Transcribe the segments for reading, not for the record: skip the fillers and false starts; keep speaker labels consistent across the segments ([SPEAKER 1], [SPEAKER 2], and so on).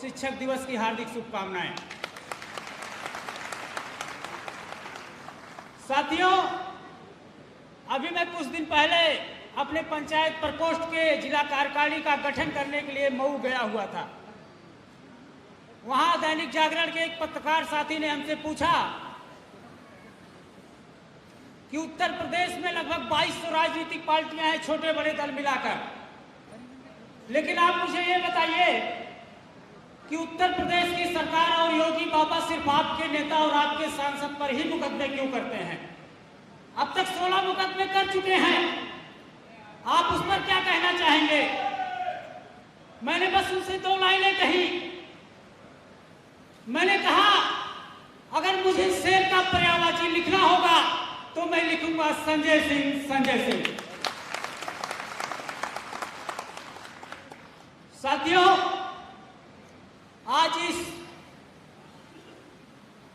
[SPEAKER 1] शिक्षक दिवस की हार्दिक शुभकामनाएं। साथियों, अभी मैं कुछ दिन पहले अपने पंचायत प्रकोष्ठ के जिला कार्यकारिणी का गठन करने के लिए मऊ गया हुआ था। वहां दैनिक जागरण के एक पत्रकार साथी ने हमसे पूछा कि उत्तर प्रदेश में लगभग 2200 राजनीतिक पार्टियां हैं, छोटे बड़े दल मिलाकर, लेकिन आप मुझे ये बताइए कि उत्तर प्रदेश की सरकार और योगी बाबा सिर्फ आपके नेता और आपके सांसद पर ही मुकदमे क्यों करते हैं? अब तक 16 मुकदमे कर चुके हैं, आप उस पर क्या कहना चाहेंगे? मैंने बस उनसे 2 लाइनें कही। मैंने कहा, अगर मुझे शेर का पर्यायवाची लिखना होगा तो मैं लिखूंगा संजय सिंह, संजय सिंह। साथियों, आज इस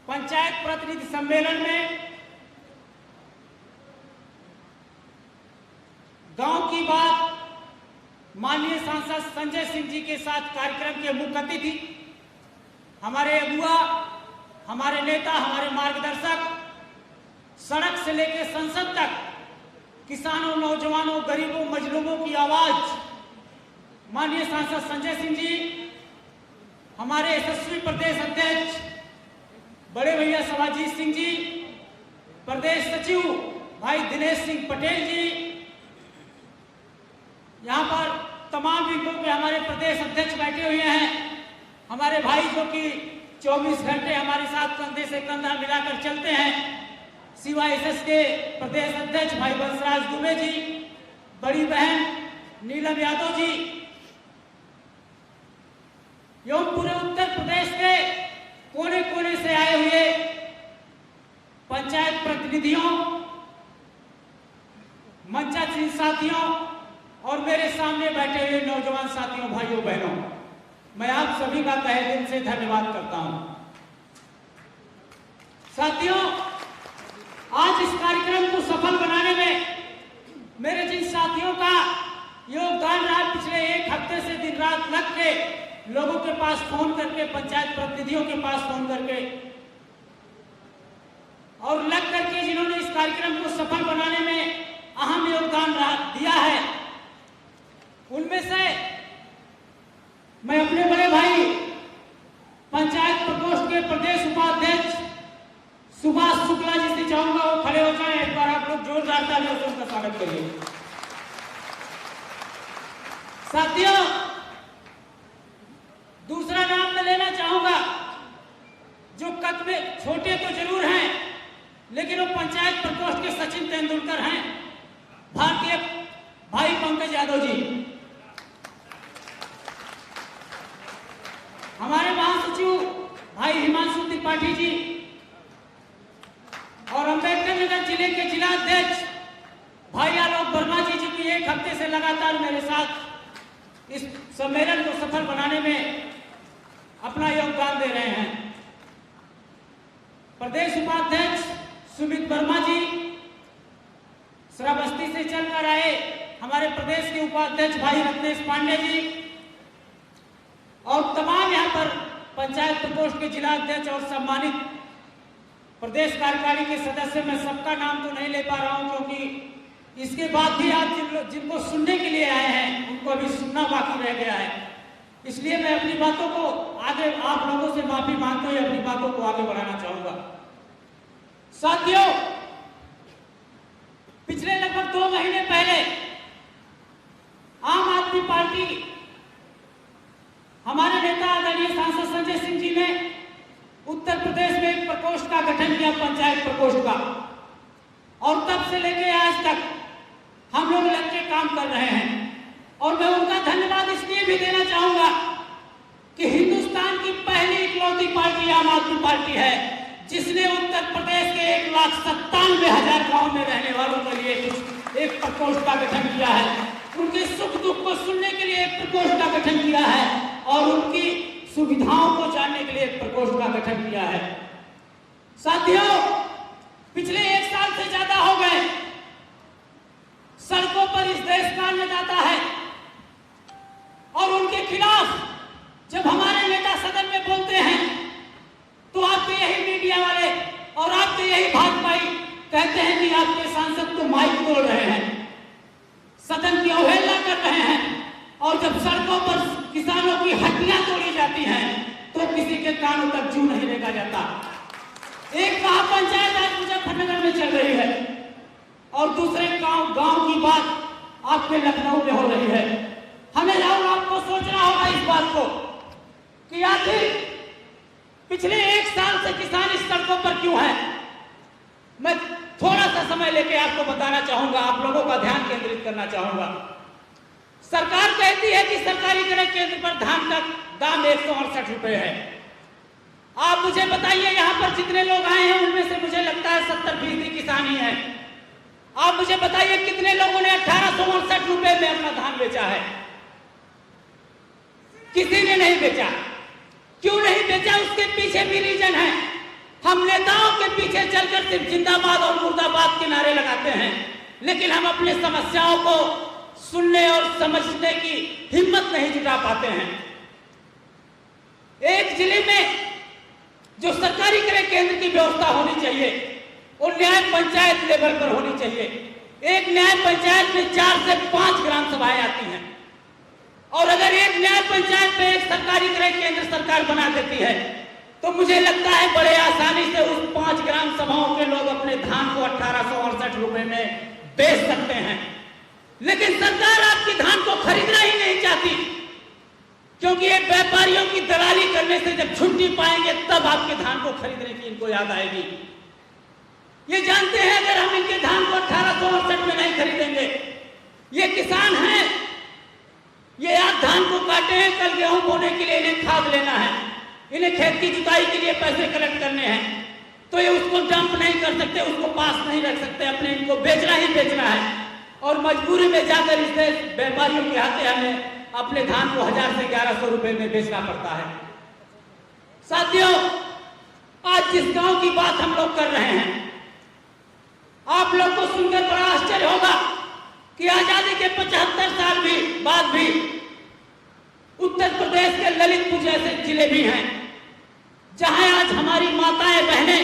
[SPEAKER 1] पंचायत प्रतिनिधि सम्मेलन में गांव की बात माननीय सांसद संजय सिंह जी के साथ कार्यक्रम के मुख्य अतिथि, हमारे अगुआ, हमारे नेता, हमारे मार्गदर्शक, सड़क से लेकर संसद तक किसानों, नौजवानों, गरीबों, मजलूमों की आवाज माननीय सांसद संजय सिंह जी, हमारे यशस्वी प्रदेश अध्यक्ष बड़े भैया शिवाजीत सिंह जी, प्रदेश सचिव भाई दिनेश सिंह पटेल जी, यहाँ पर तमाम विभागों के हमारे प्रदेश अध्यक्ष बैठे हुए हैं, हमारे भाई जो कि 24 घंटे हमारे साथ कंधे से कंधा मिलाकर चलते हैं, CYSS के प्रदेश अध्यक्ष भाई बंसराज दुबे जी, बड़ी बहन नीलम यादव जी, एवं पूरे उत्तर प्रदेश के कोने कोने से आए हुए पंचायत प्रतिनिधियों, मंचासीन साथियों और मेरे सामने बैठे हुए नौजवान साथियों, भाइयों बहनों, मैं आप सभी का तहे दिल से धन्यवाद करता हूं। साथियों, आज इस कार्यक्रम को सफल बनाने में मेरे जिन साथियों का योगदान रहा, पिछले 1 हफ्ते से दिन रात लग के लोगों के पास फोन करके, पंचायत प्रतिनिधियों के पास फोन करके और लग करके जिन्होंने इस कार्यक्रम को सफल बनाने में अहम योगदान दिया है, उनमें से मैं अपने बड़े भाई पंचायत प्रकोष्ठ के प्रदेश उपाध्यक्ष सुभाष शुक्ला जी से चाहूंगा वो खड़े हो जाएं। एक बार आप लोग जोरदार तालियों से उनका स्वागत करिए। साथियों, दूसरा नाम मैं लेना चाहूंगा, जो कद में छोटे तो जरूर हैं, लेकिन वो पंचायत प्रकोष्ठ के सचिन तेंदुलकर हैं, भारतीय भाई पंकज यादव जी, हमारे महासचिव भाई हिमांशु त्रिपाठी जी और अम्बेडकर नगर जिले के जिला अध्यक्ष भाई आलोक वर्मा जी, जो कि 1 हफ्ते से लगातार मेरे साथ इस सम्मेलन को सफल बनाने में अपना योगदान दे रहे हैं। प्रदेश उपाध्यक्ष सुमित वर्मा जी, श्रावस्ती से चलकर आए हमारे प्रदेश के उपाध्यक्ष भाई रत्नेश पांडे जी और तमाम यहाँ पर पंचायत प्रकोष्ठ के जिला अध्यक्ष और सम्मानित प्रदेश कार्यकारिणी के सदस्य, मैं सबका नाम तो नहीं ले पा रहा हूं क्योंकि इसके बाद भी आप जिनको सुनने के लिए आए हैं उनको अभी सुनना बाकी रह गया है, इसलिए मैं अपनी बातों को आगे, आप लोगों से माफी मांगते हुए अपनी बातों को आगे बढ़ाना चाहूंगा। साथियों, पिछले लगभग 2 महीने पहले आम आदमी पार्टी, हमारे नेता आदरणीय सांसद संजय सिंह जी ने उत्तर प्रदेश में एक प्रकोष्ठ का गठन किया, पंचायत प्रकोष्ठ का, और तब से लेकर आज तक हम लोग लग के काम कर रहे हैं। और मैं उनका धन्यवाद इसलिए भी देना चाहूंगा कि हिंदुस्तान की पहली इकलौती पार्टी आम आदमी पार्टी है जिसने उत्तर प्रदेश के 1,97,000 गांव में रहने वालों के लिए एक प्रकोष्ठ का गठन किया है, उनके सुख दुख को सुनने के लिए एक प्रकोष्ठ का गठन किया है और उनकी सुविधाओं को जानने के लिए एक प्रकोष्ठ का गठन किया है। साथियों, पिछले 1 साल से ज्यादा हो गए, सड़कों पर इस देश का अन्नदाता है और उनके खिलाफ जब हमारे नेता बोलते हैं तो आपके यही मीडिया वाले और आपके यही भाजपाई कहते हैं कि आपके सांसद तो माइक तोड़ रहे हैं, सदन की अवहेलना कर रहे हैं, और जब सड़कों पर किसानों की हड्डियां तोड़ी जाती हैं तो किसी के कानों तक जू नहीं लेगा जाता। एक महापंचायत आज मुजफ्फरनगर में चल रही है और दूसरे गांव की बात आपके लखनऊ में हो रही है। हमें और आपको सोचना होगा इस बात को कि आखिर पिछले 1 साल से किसान इस सड़कों पर क्यों है। मैं थोड़ा सा समय लेके आपको बताना चाहूंगा, आप लोगों का ध्यान केंद्रित करना चाहूंगा। सरकार कहती है कि सरकारी क्रय केंद्र पर धान का दाम 168 रुपए है। आप मुझे बताइए, यहाँ पर जितने लोग आए हैं उनमें से मुझे लगता है 70% किसान ही है। आप मुझे बताइए कितने लोगों ने 1869 रुपए में अपना धान बेचा है? किसी ने नहीं बेचा। क्यों नहीं बेचा? उसके पीछे भी रीजन है। हम नेताओं के पीछे चलकर सिर्फ जिंदाबाद और मुर्दाबाद के नारे लगाते हैं, लेकिन हम अपने समस्याओं को सुनने और समझने की हिम्मत नहीं जुटा पाते हैं। एक जिले में जो सरकारी क्रय केंद्र की व्यवस्था होनी चाहिए वो न्याय पंचायत लेवल पर होनी चाहिए। एक न्याय पंचायत में 4 से 5 ग्राम सभाएं आती हैं, और अगर एक न्याय पंचायत में एक सरकारी क्रय केंद्र सरकार बना देती है तो मुझे लगता है बड़े आसानी से उस 5 ग्राम सभाओं के लोग अपने धान को 1868 रुपए में बेच सकते हैं। लेकिन सरकार आपकी धान को खरीदना ही नहीं चाहती, क्योंकि ये व्यापारियों की दलाली करने से जब छुट्टी पाएंगे तब आपके धान को खरीदने की इनको याद आएगी। ये जानते हैं अगर हम इनके धान को 1868 में नहीं खरीदेंगे, ये किसान हैं, ये आज धान को काटे हैं, कल गेहूं बोने के लिए इन्हें खाद लेना है, इन्हें खेत की जुताई के लिए पैसे कलेक्ट करने हैं, तो ये उसको डंप नहीं कर सकते, उसको पास नहीं रख सकते, अपने इनको बेचना ही बेचना है। और मजबूरी में जाकर इस व्यापारियों के हाथे हमें अपने धान को 1000 से 1100 रुपए में बेचना पड़ता है। साथियों, आज जिस गांव की बात हम लोग कर रहे हैं, आप लोग को सुनकर बड़ा आश्चर्य होगा कि आजादी के 75 साल भी बाद भी उत्तर प्रदेश के ललितपुर जैसे जिले भी हैं जहां आज हमारी माताएं बहनें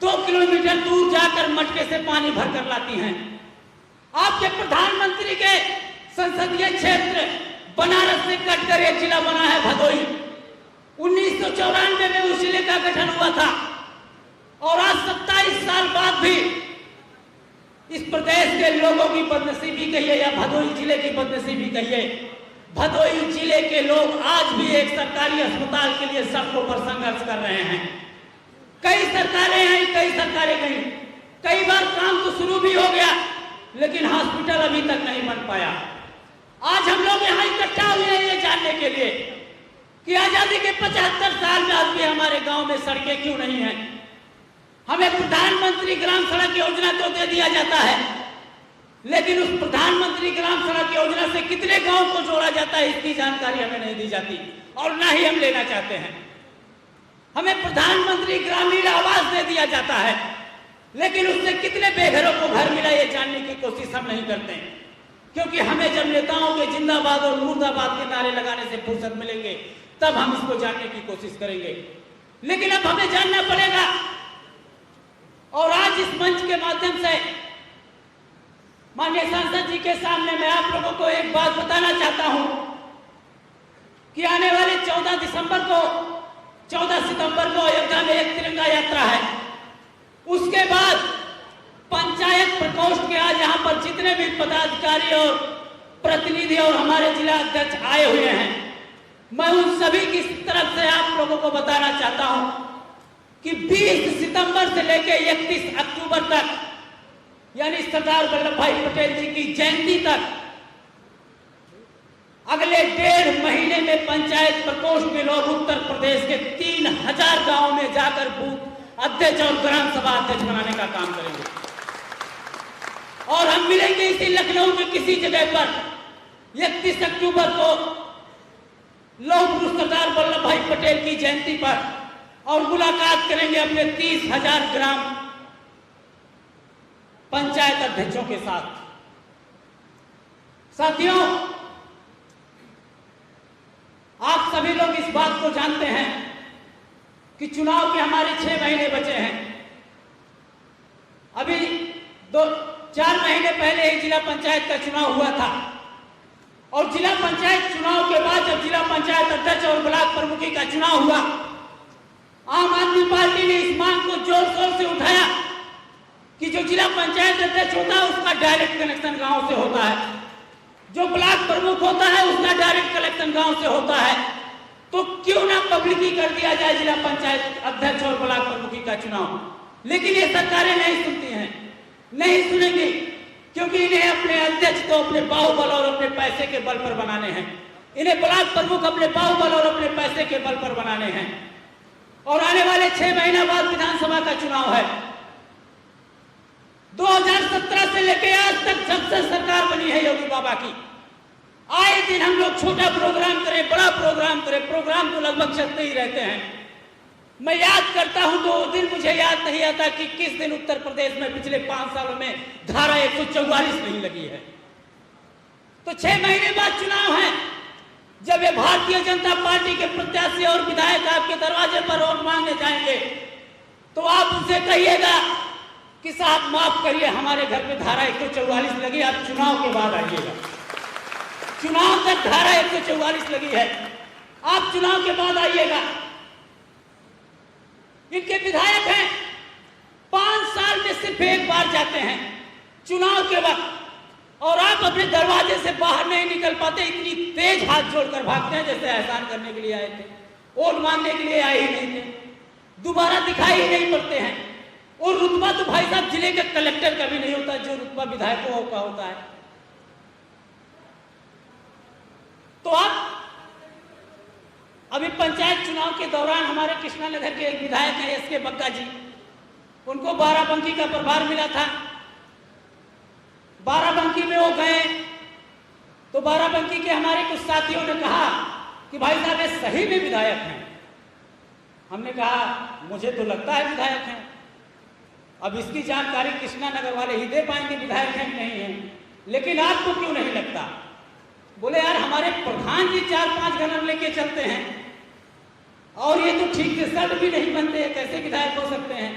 [SPEAKER 1] 2 किलोमीटर दूर जाकर मटके से पानी भरकर लाती हैं। आपके प्रधानमंत्री के संसदीय क्षेत्र बनारस से कटकर एक जिला बना है भदोही। 1994 में उस जिले का गठन हुआ था, और आज 27 साल बाद भी इस प्रदेश के लोगों की बदनसीबी कहिए या भदोही जिले की बदनसीबी कहिए, भदोही जिले के लोग आज भी एक सरकारी अस्पताल के लिए सड़कों पर संघर्ष कर रहे हैं। कई सरकारें आई, कई सरकारें गई, कई बार काम तो शुरू भी हो गया, लेकिन हॉस्पिटल अभी तक नहीं बन पाया। आज हम लोग यहाँ इकट्ठा हुए हैं ये जानने के लिए कि आजादी के 75 साल बाद भी हमारे गांव में सड़कें क्यों नहीं हैं। हमें प्रधानमंत्री ग्राम सड़क योजना तो दे दिया जाता है, लेकिन उस प्रधानमंत्री ग्राम सड़क योजना से कितने गांव को जोड़ा जाता है इसकी जानकारी हमें नहीं दी जाती, और ना ही हम लेना चाहते हैं। हमें प्रधानमंत्री ग्रामीण आवास दे दिया जाता है, लेकिन उससे कितने बेघरों को घर मिला ये जानने की कोशिश हम नहीं करते, क्योंकि हमें जब नेताओं के जिंदाबाद और मुर्दाबाद के नारे लगाने से फुर्सत मिलेंगे तब हम इसको जानने की कोशिश करेंगे। लेकिन अब हमें जानना पड़ेगा, और आज इस मंच के माध्यम से माननीय सांसद जी के सामने मैं आप लोगों को एक बात बताना चाहता हूं कि आने वाले 14 सितंबर को अयोध्या में एक तिरंगा यात्रा है। उसके बाद पंचायत प्रकोष्ठ के आज यहाँ पर जितने भी पदाधिकारी और प्रतिनिधि और हमारे जिला अध्यक्ष आए हुए हैं, मैं उन सभी की तरफ से आप लोगों को बताना चाहता हूं कि 20 सितंबर से लेकर 31 अक्टूबर तक, यानी सरदार वल्लभ भाई पटेल जी की जयंती तक, अगले 1.5 महीने में पंचायत प्रकोष्ठ के लोग उत्तर प्रदेश के 3000 गांवों में जाकर बूथ अध्यक्ष और ग्राम सभा अध्यक्ष बनाने का काम करेंगे। और हम मिलेंगे इसी लखनऊ के किसी जगह पर 31 अक्टूबर को लौह पुरुष सरदार वल्लभ भाई पटेल की जयंती पर, और मुलाकात करेंगे अपने 30,000 ग्राम पंचायत अध्यक्षों के साथ। साथियों, आप सभी लोग इस बात बात को जानते हैं कि चुनाव के हमारे 6 महीने बचे हैं। अभी 4 महीने पहले एक जिला पंचायत का चुनाव हुआ था और जिला पंचायत चुनाव के बाद जब जिला पंचायत अध्यक्ष और ब्लॉक प्रमुखी का चुनाव हुआ, आम आदमी पार्टी ने इस मांग को जोर शोर से उठाया कि जो जिला पंचायत अध्यक्ष होता है उसका डायरेक्ट कनेक्शन गांव से होता है, जो ब्लॉक प्रमुख होता है उसका डायरेक्ट कनेक्शन गांव से होता है, तो क्यों ना पब्लिकी कर दिया जाए जिला पंचायत अध्यक्ष और ब्लॉक प्रमुखी का चुनाव। लेकिन ये सरकारें नहीं सुनती हैं, नहीं सुनेंगी, क्योंकि इन्हें अपने अध्यक्ष को अपने बाहुबल और अपने पैसे के बल पर बनाने हैं। इन्हें ब्लॉक प्रमुख अपने बाहुबल और अपने पैसे के बल पर बनाने हैं। और आने वाले 6 महीना बाद विधानसभा का चुनाव है। 2017 से लेकर आज तक जब से सरकार बनी है योगी बाबा की, आए दिन हम लोग छोटा प्रोग्राम करें, बड़ा प्रोग्राम करें, प्रोग्राम तो लगभग चलते ही रहते हैं। मैं याद करता हूं तो उस दिन मुझे याद नहीं आता कि किस दिन उत्तर प्रदेश में पिछले 5 सालों में धारा 144 नहीं लगी है। तो 6 महीने बाद चुनाव है। जब ये भारतीय जनता पार्टी के प्रत्याशी और विधायक आपके दरवाजे पर वोट मांगने जाएंगे तो आप उनसे कहिएगा कि साहब माफ करिए, हमारे घर पे धारा 144 लगी, आप चुनाव के बाद आइएगा। चुनाव तक धारा 144 लगी है, आप चुनाव के बाद आइएगा। इनके विधायक हैं, 5 साल में सिर्फ एक बार जाते हैं चुनाव के वक्त, और आप अपने दरवाजे से बाहर नहीं निकल पाते, इतनी तेज हाथ जोड़कर भागते हैं जैसे एहसान करने के लिए आए थे, वोट मांगने के लिए आए ही नहीं थे, दोबारा दिखाई ही नहीं पड़ते हैं। और रुतबा तो भाई साहब जिले के कलेक्टर का भी नहीं होता जो रुतबा विधायकों का होता है। तो आप अभी पंचायत चुनाव के दौरान हमारे कृष्णानगर के एक विधायक हैं एसके बग्गा जी, उनको बाराबंकी का प्रभार मिला था। बाराबंकी में वो गए तो बाराबंकी के हमारे कुछ साथियों ने कहा कि भाई साहब ये सही में विधायक हैं। हमने कहा मुझे तो लगता है विधायक हैं, अब इसकी जानकारी कृष्णानगर वाले ही दे पाएंगे विधायक हैं नहीं हैं, लेकिन आपको क्यों नहीं लगता? बोले यार हमारे प्रधान जी 4-5 गनर लेके चलते हैं और ये तो ठीक से सड़ भी नहीं बनते, कैसे विधायक हो सकते हैं?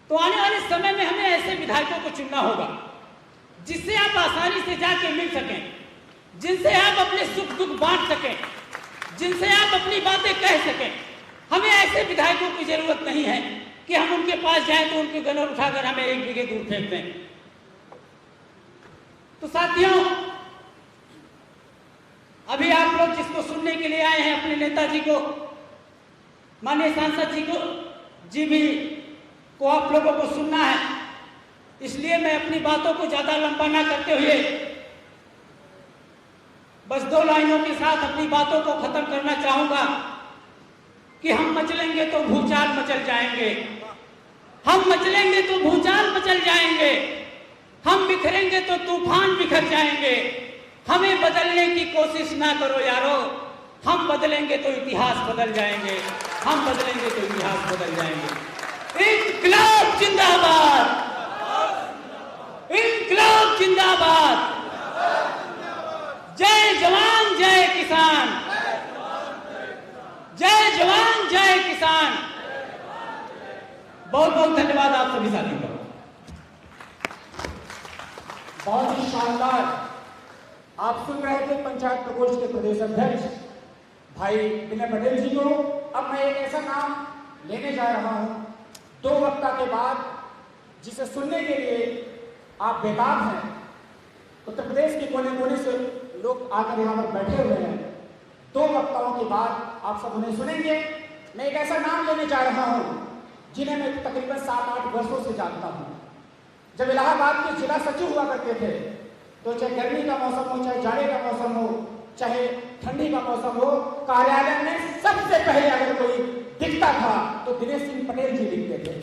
[SPEAKER 1] तो आने वाले समय में हमें ऐसे विधायकों को चुनना होगा जिससे आप आसानी से जाके मिल सकें, जिनसे आप अपने सुख दुख बांट सकें, जिनसे आप अपनी बातें कह सकें। हमें ऐसे विधायकों की जरूरत नहीं है कि हम उनके पास जाएं तो उनके गनर उठाकर हमें 1 बीघे दूर फेंक दें। तो साथियों, अभी आप लोग जिसको सुनने के लिए आए हैं, अपने नेताजी को, माननीय सांसद जी भी को आप लोगों को सुनना है, इसलिए मैं अपनी बातों को ज्यादा लंबा ना करते हुए बस 2 लाइनों के साथ अपनी बातों को खत्म करना चाहूंगा कि हम मचलेंगे तो भूचाल मचल जाएंगे, हम मचलेंगे तो भूचाल मचल जाएंगे, हम बिखरेंगे तो तूफान बिखर जाएंगे। हमें बदलने की कोशिश ना करो यारो, हम बदलेंगे तो इतिहास बदल जाएंगे, हम बदलेंगे तो इतिहास बदल जाएंगे। इनकलाब जिंदाबाद, इनकलाब जिंदाबाद, जय जवान जय किसान, जय जवान जय किसान। बहुत बहुत धन्यवाद आप सभी साथियों का।
[SPEAKER 2] बहुत ही शानदार आप सुन रहे थे पंचायत प्रकोष्ठ के प्रदेश अध्यक्ष भाई विनय पटेल जी को। अब मैं एक ऐसा नाम लेने जा रहा हूं 2 वक्ता के बाद जिसे सुनने के लिए आप बेताब हैं। उत्तर प्रदेश के कोने कोने से लोग आकर यहाँ पर बैठे हुए हैं। 2 वक्ताओं के बाद आप सब उन्हें सुनेंगे। मैं एक ऐसा नाम लेने जा रहा हूँ जिन्हें मैं तकरीबन 7-8 वर्षों से जानता हूँ। जब इलाहाबाद के जिला सचिव हुआ करते थे तो चाहे गर्मी का मौसम हो, चाहे जाड़े का मौसम हो, चाहे ठंडी का मौसम हो, कार्यालय में सबसे पहले अगर कोई दिखता था तो दिनेश सिंह पटेल जी दिखते थे।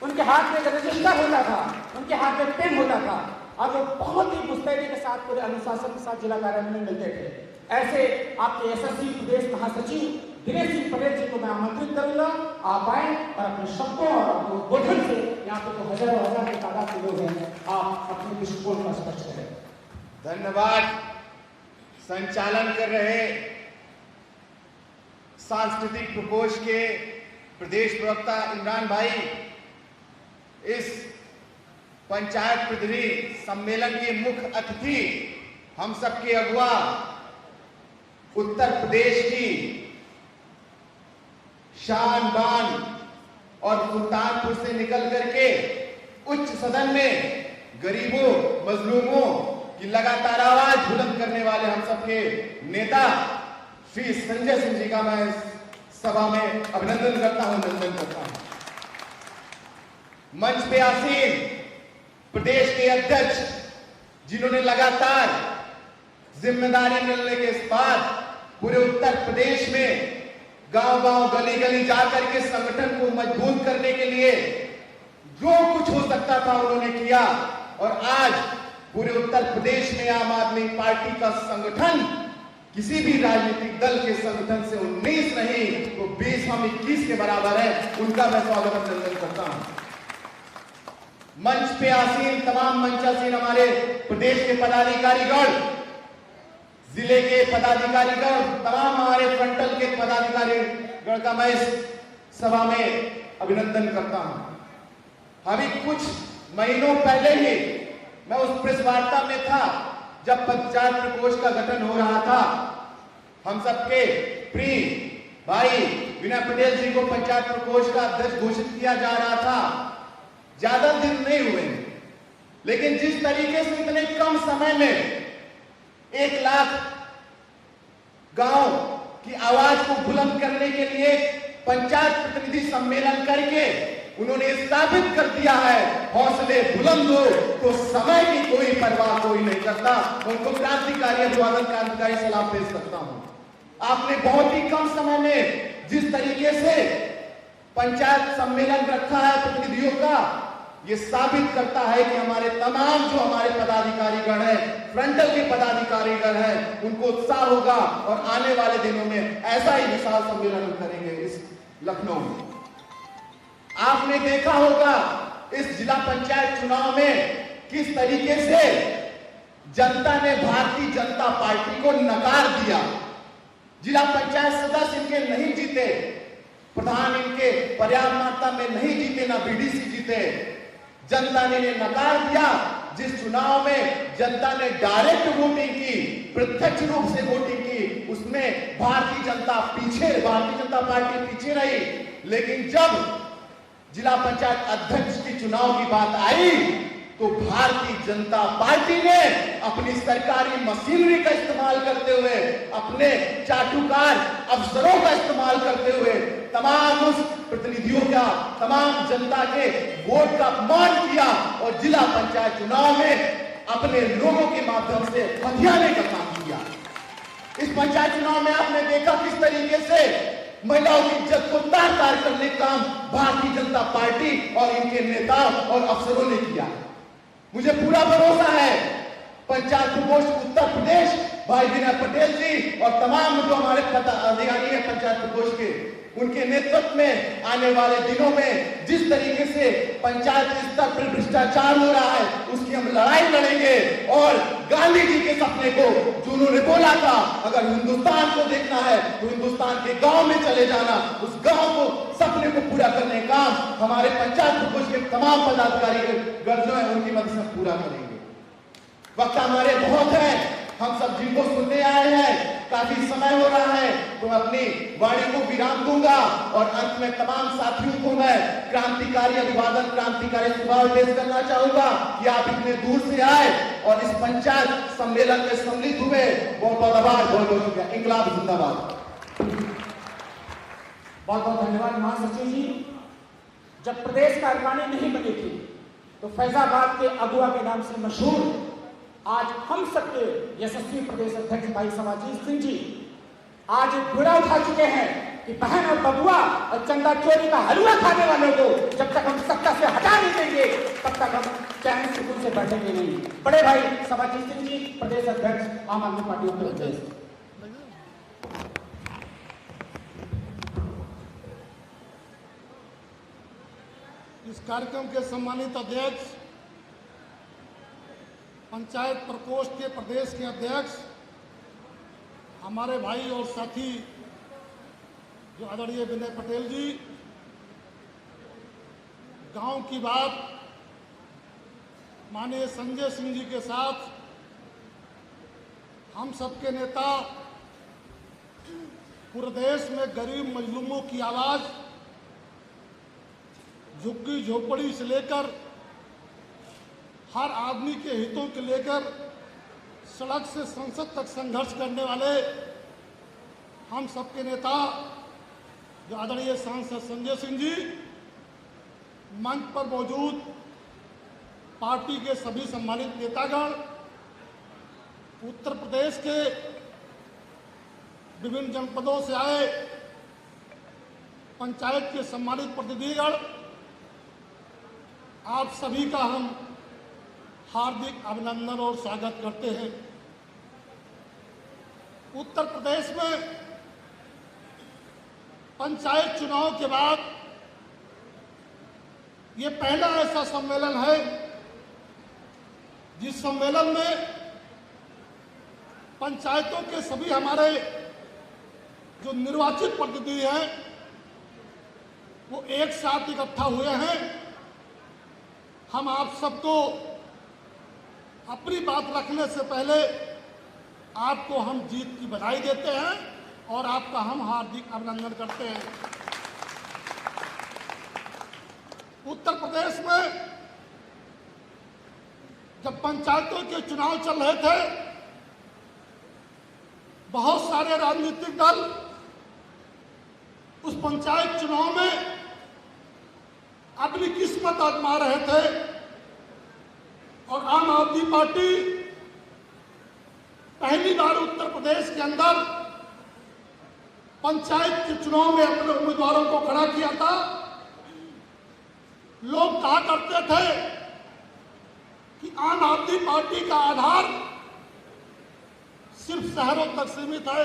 [SPEAKER 2] उनके हाथ में रजिस्टर होता था, उनके हाथ में पेन होता था और वो बहुत ही मुस्तैदी के साथ पूरे अनुशासन के साथ जिला कार्यालय में मिलते थे। ऐसे आपके यशस्वी प्रदेश महासचिव दिनेश सिंह पटेल जी को मैं आमंत्रित करूंगा, आप आए और अपने शब्दों और अपने उद्बोधन से यहाँ पे तो हजारों हजार की तादाद के लोग हैं, आप अपने दृष्टिकोण का स्पष्ट करें।
[SPEAKER 3] धन्यवाद। संचालन कर रहे सांस्कृतिक प्रकोष्ठ के प्रदेश प्रवक्ता इमरान भाई, इस पंचायत प्रतिनिधि सम्मेलन के मुख्य अतिथि, हम सबके अगुआ, उत्तर प्रदेश की शान बान और सुल्तानपुर से निकल करके उच्च सदन में गरीबों मजलूमों की लगातार आवाज बुलंद करने वाले हम सबके नेता श्री संजय सिंह जी का मैं सभा में अभिनंदन करता हूं, नंदन करता हूं। मंच पे आसीन प्रदेश के अध्यक्ष, जिन्होंने लगातार जिम्मेदारी मिलने के बाद पूरे उत्तर प्रदेश में गांव-गांव गली-गली जाकर के संगठन को मजबूत करने के लिए जो कुछ हो सकता था उन्होंने किया, और आज पूरे उत्तर प्रदेश में आम आदमी पार्टी का संगठन किसी भी राजनीतिक दल के संगठन से 19 नहीं तो 20 हम 21 के बराबर है। उनका मैं स्वागत अभिनंदन करता हूं। मंच पे आसीन तमाम मंचासीन हमारे प्रदेश के पदाधिकारीगण, जिले के पदाधिकारीगण, तमाम हमारे फ्रंटल के पदाधिकारीगण का मैं इस सभा में अभिनंदन करता हूं। अभी कुछ महीनों पहले ही मैं उस प्रेस वार्ता में था जब पंचायत प्रकोष्ठ का गठन हो रहा था। हम सबके प्रिय भाई विनय पटेल जी को पंचायत प्रकोष्ठ का अध्यक्ष घोषित किया जा रहा था। ज्यादा दिन नहीं हुए, लेकिन जिस तरीके से इतने कम समय में 1 लाख गांव की आवाज को बुलंद करने के लिए पंचायत प्रतिनिधि सम्मेलन करके उन्होंने साबित कर दिया है, हौसले बुलंद हो तो समय की कोई परवाह कोई नहीं करता। उनको क्रांतिकारी अभिवादन, क्रांतिकारी सलाम पेश करता हूं। आपने बहुत ही कम समय में जिस तरीके से पंचायत सम्मेलन रखा है प्रतिनिधियों का, ये साबित करता है कि हमारे तमाम जो हमारे पदाधिकारीगण हैं, फ्रंटल के पदाधिकारीगण हैं, उनको उत्साह होगा और आने वाले दिनों में ऐसा ही विशाल सम्मेलन करेंगे इस लखनऊ में। आपने देखा होगा इस जिला पंचायत चुनाव में किस तरीके से जनता ने भारतीय जनता पार्टी को नकार दिया। जिला पंचायत सदस्य इनके नहीं जीते, प्रधान इनके पर्याप्त मात्रा में नहीं जीते, ना बीडीसी जीते। जनता ने इन्हें नकार दिया। जिस चुनाव में जनता ने डायरेक्ट वोटिंग की, प्रत्यक्ष रूप से वोटिंग की, उसमें भारतीय जनता पार्टी पीछे रही। लेकिन जब जिला पंचायत अध्यक्ष की चुनाव की बात आई तो भारतीय जनता पार्टी ने अपनी सरकारी मशीनरी का इस्तेमाल करते हुए, अपने चाटुकार अफसरों का इस्तेमाल करते हुए तमाम उस प्रतिनिधियों का, तमाम जनता के वोट का अपमान किया और जिला पंचायत चुनाव में अपने लोगों के माध्यम से हथियाने का काम किया। इस पंचायत चुनाव में आपने देखा किस तरीके से महिलाओं की इज्जत को तार-तार करने का काम भारतीय जनता पार्टी और इनके नेता और अफसरों ने किया। मुझे पूरा भरोसा है पंचायत प्रकोष्ठ उत्तर प्रदेश भाई विनय पटेल जी और तमाम जो हमारे पदाधिकारी हैं पंचायत प्रकोष्ठ के, उनके नेतृत्व में आने वाले दिनों में जिस तरीके से पंचायत स्तर पर भ्रष्टाचार हो रहा है उसकी हम लड़ाई लड़ेंगे। और गांधी जी के सपने को जो उन्होंने बोला था, अगर हिंदुस्तान को देखना है तो हिंदुस्तान के गांव में चले जाना, उस गांव को सपने को पूरा करने का काम हमारे पंचायत प्रकोष्ठ के तमाम पदाधिकारी जो है उनकी मदद से पूरा करेंगे। वक्त हमारे बहुत है, हम सब जिनको सुनने आए हैं, काफी समय हो रहा है, तो अपनी वाणी को विराम दूंगा और अंत में तमाम साथियों को मैं क्रांतिकारी अभिवादन, क्रांतिकारी सुझाव पेश करना चाहूंगा कि आप इतने दूर से आए और इस पंचायत सम्मेलन में सम्मिलित हुए। बहुत बहुत आभार, बहुत बहुत शुक्रिया। इंकलाब जिंदाबाद।
[SPEAKER 2] बहुत बहुत धन्यवाद महासचिव जी। जब प्रदेश कार्यकारिणी नहीं बनी थी तो फैजाबाद के अगुआ के नाम से मशहूर आज हम सबके यशस्वी प्रदेश अध्यक्ष भाई समाजीत सिंह जी आज बुरा उठा चुके हैं कि बहन और बबुआ और चंदा चोरी का हलवा खाने वालों को जब तक हम सत्ता से हटा नहीं देंगे तब तक हम चैन सुकून से बैठेंगे नहीं। बड़े भाई समाजीत सिंह जी, प्रदेश अध्यक्ष आम आदमी पार्टी उत्तर प्रदेश।
[SPEAKER 4] इस कार्यक्रम के सम्मानित अध्यक्ष, पंचायत प्रकोष्ठ के प्रदेश के अध्यक्ष, हमारे भाई और साथी जो आदरणीय विनय पटेल जी, गांव की बात माननीय संजय सिंह जी के साथ हम सबके नेता पूरे देश में गरीब मजलूमों की आवाज, झुग्गी झोपड़ी से लेकर हर आदमी के हितों के लेकर सड़क से संसद तक संघर्ष करने वाले हम सबके नेता जो आदरणीय सांसद संजय सिंह जी, मंच पर मौजूद पार्टी के सभी सम्मानित नेतागण, उत्तर प्रदेश के विभिन्न जनपदों से आए पंचायत के सम्मानित प्रतिनिधिगण, आप सभी का हम हार्दिक अभिनंदन और स्वागत करते हैं। उत्तर प्रदेश में पंचायत चुनाव के बाद ये पहला ऐसा सम्मेलन है जिस सम्मेलन में पंचायतों के सभी हमारे जो निर्वाचित प्रतिनिधि हैं वो एक साथ इकट्ठा हुए हैं। हम आप सबको अपनी बात रखने से पहले आपको हम जीत की बधाई देते हैं और आपका हम हार्दिक अभिनंदन करते हैं। उत्तर प्रदेश में जब पंचायतों के चुनाव चल रहे थे, बहुत सारे राजनीतिक दल उस पंचायत चुनाव में अपनी किस्मत आजमा रहे थे और आम आदमी पार्टी पहली बार उत्तर प्रदेश के अंदर पंचायत के चुनाव में अपने उम्मीदवारों को खड़ा किया था। लोग कहा करते थे कि आम आदमी पार्टी का आधार सिर्फ शहरों तक सीमित है,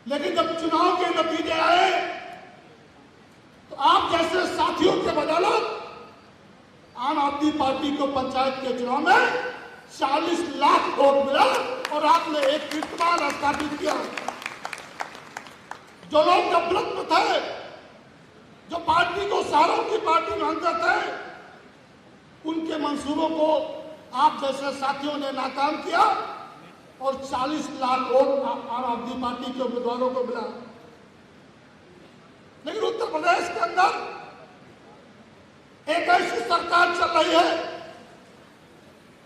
[SPEAKER 4] लेकिन जब चुनाव के नतीजे आए तो आप जैसे साथियों के बदौलत आम आदमी पार्टी को पंचायत के चुनाव में 40 लाख वोट मिला और आपने एक कीर्तिमान स्थापित किया। जो लोग गफलत में थे, जो पार्टी को शहरों की पार्टी मानते थे, उनके मंसूबों को आप जैसे साथियों ने नाकाम किया और 40 लाख वोट आम आदमी पार्टी के उम्मीदवारों को मिला। लेकिन उत्तर प्रदेश के अंदर एक ऐसी सरकार चल रही है